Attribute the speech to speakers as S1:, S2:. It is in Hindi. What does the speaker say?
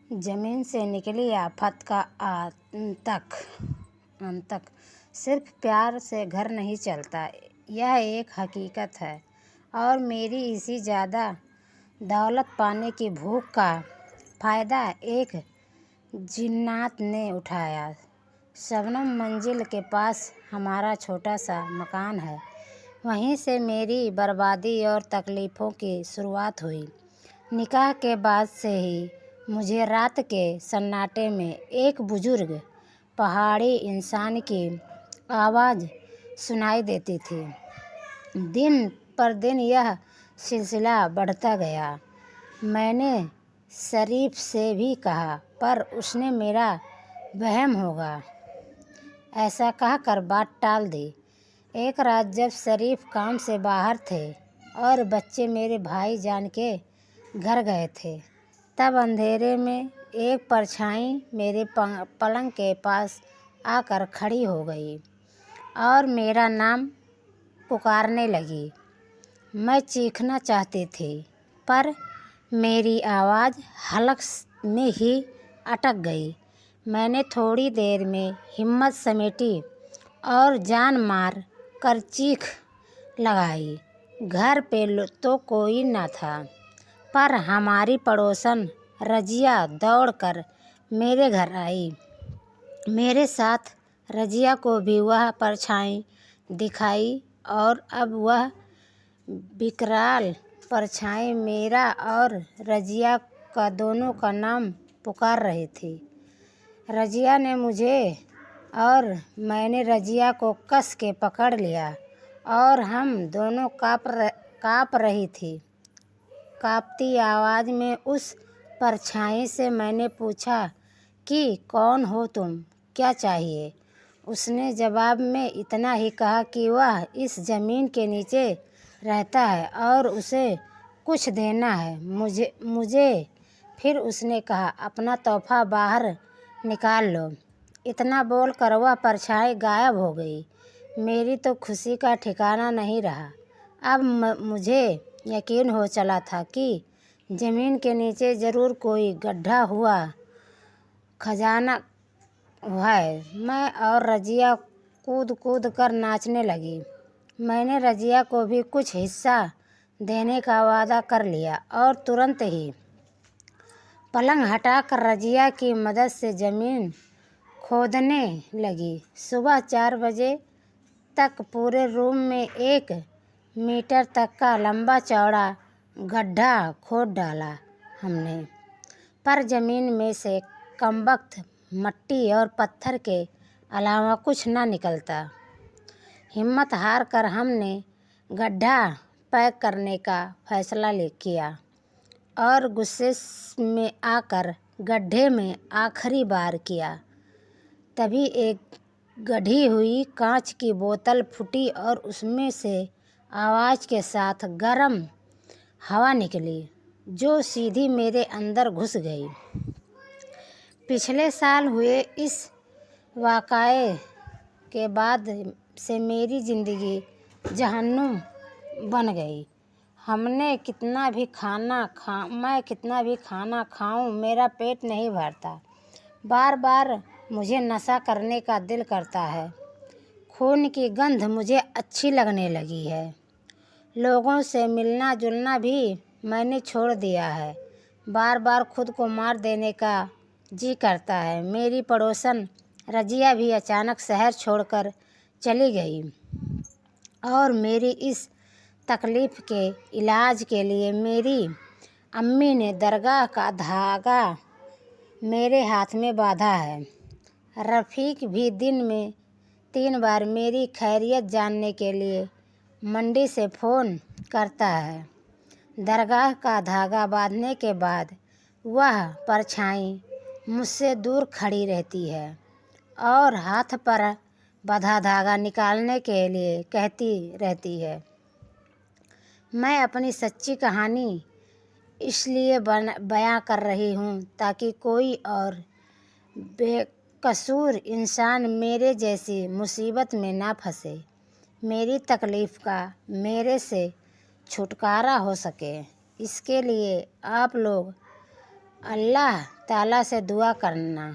S1: ज़मीन से निकली आफत का आतंक। सिर्फ प्यार से घर नहीं चलता, यह एक हकीकत है। और मेरी इसी ज़्यादा दौलत पाने की भूख का फ़ायदा एक जिन्नात ने उठाया। शबनम मंजिल के पास हमारा छोटा सा मकान है, वहीं से मेरी बर्बादी और तकलीफ़ों की शुरुआत हुई। निकाह के बाद से ही मुझे रात के सन्नाटे में एक बुजुर्ग पहाड़ी इंसान की आवाज़ सुनाई देती थी। दिन पर दिन यह सिलसिला बढ़ता गया। मैंने शरीफ से भी कहा, पर उसने मेरा वहम होगा ऐसा कहकर बात टाल दी। एक रात जब शरीफ काम से बाहर थे और बच्चे मेरे भाई जान के घर गए थे, तब अंधेरे में एक परछाई मेरे पलंग के पास आकर खड़ी हो गई और मेरा नाम पुकारने लगी। मैं चीखना चाहती थी, पर मेरी आवाज़ हलक में ही अटक गई। मैंने थोड़ी देर में हिम्मत समेटी और जान मार कर चीख लगाई। घर पे तो कोई न था, पर हमारी पड़ोसन रजिया दौड़कर मेरे घर आई। मेरे साथ रजिया को भी वह परछाई दिखाई और अब वह विकराल परछाई मेरा और रजिया का दोनों का नाम पुकार रही थी। रजिया ने मुझे और मैंने रजिया को कस के पकड़ लिया और हम दोनों काँप रही थी। काँपती आवाज़ में उस परछाई से मैंने पूछा कि कौन हो तुम, क्या चाहिए? उसने जवाब में इतना ही कहा कि वह इस ज़मीन के नीचे रहता है और उसे कुछ देना है मुझे। फिर उसने कहा, अपना तोहफ़ा बाहर निकाल लो। इतना बोलकर वह परछाई गायब हो गई। मेरी तो खुशी का ठिकाना नहीं रहा। अब मुझे यकीन हो चला था कि ज़मीन के नीचे ज़रूर कोई गड्ढा हुआ खजाना है। मैं और रजिया कूद कूद कर नाचने लगी। मैंने रजिया को भी कुछ हिस्सा देने का वादा कर लिया और तुरंत ही पलंग हटाकर रजिया की मदद से ज़मीन खोदने लगी। सुबह 4 बजे तक पूरे रूम में 1 मीटर तक का लंबा चौड़ा गड्ढा खोद डाला हमने, पर ज़मीन में से कमबख्त मट्टी और पत्थर के अलावा कुछ न निकलता। हिम्मत हार कर हमने गड्ढा पैक करने का फैसला किया और गुस्से में आकर गड्ढे में आखिरी बार किया। तभी एक गढ़ी हुई कांच की बोतल फूटी और उसमें से आवाज़ के साथ गर्म हवा निकली, जो सीधी मेरे अंदर घुस गई। पिछले साल हुए इस वाक़ये के बाद से मेरी ज़िंदगी जहन्नुम बन गई। मैं कितना भी खाना खाऊं, मेरा पेट नहीं भरता। बार बार मुझे नशा करने का दिल करता है। खून की गंध मुझे अच्छी लगने लगी है। लोगों से मिलना जुलना भी मैंने छोड़ दिया है। बार बार खुद को मार देने का जी करता है। मेरी पड़ोसन रजिया भी अचानक शहर छोड़कर चली गई और मेरी इस तकलीफ़ के इलाज के लिए मेरी अम्मी ने दरगाह का धागा मेरे हाथ में बांधा है। रफ़ीक भी दिन में 3 बार मेरी खैरियत जानने के लिए मंडी से फ़ोन करता है। दरगाह का धागा बांधने के बाद वह परछाई मुझसे दूर खड़ी रहती है और हाथ पर बंधा धागा निकालने के लिए कहती रहती है। मैं अपनी सच्ची कहानी इसलिए बयां कर रही हूँ ताकि कोई और बेकसूर इंसान मेरे जैसी मुसीबत में ना फंसे, मेरी तकलीफ़ का मेरे से छुटकारा हो सके। इसके लिए आप लोग अल्लाह ताला से दुआ करना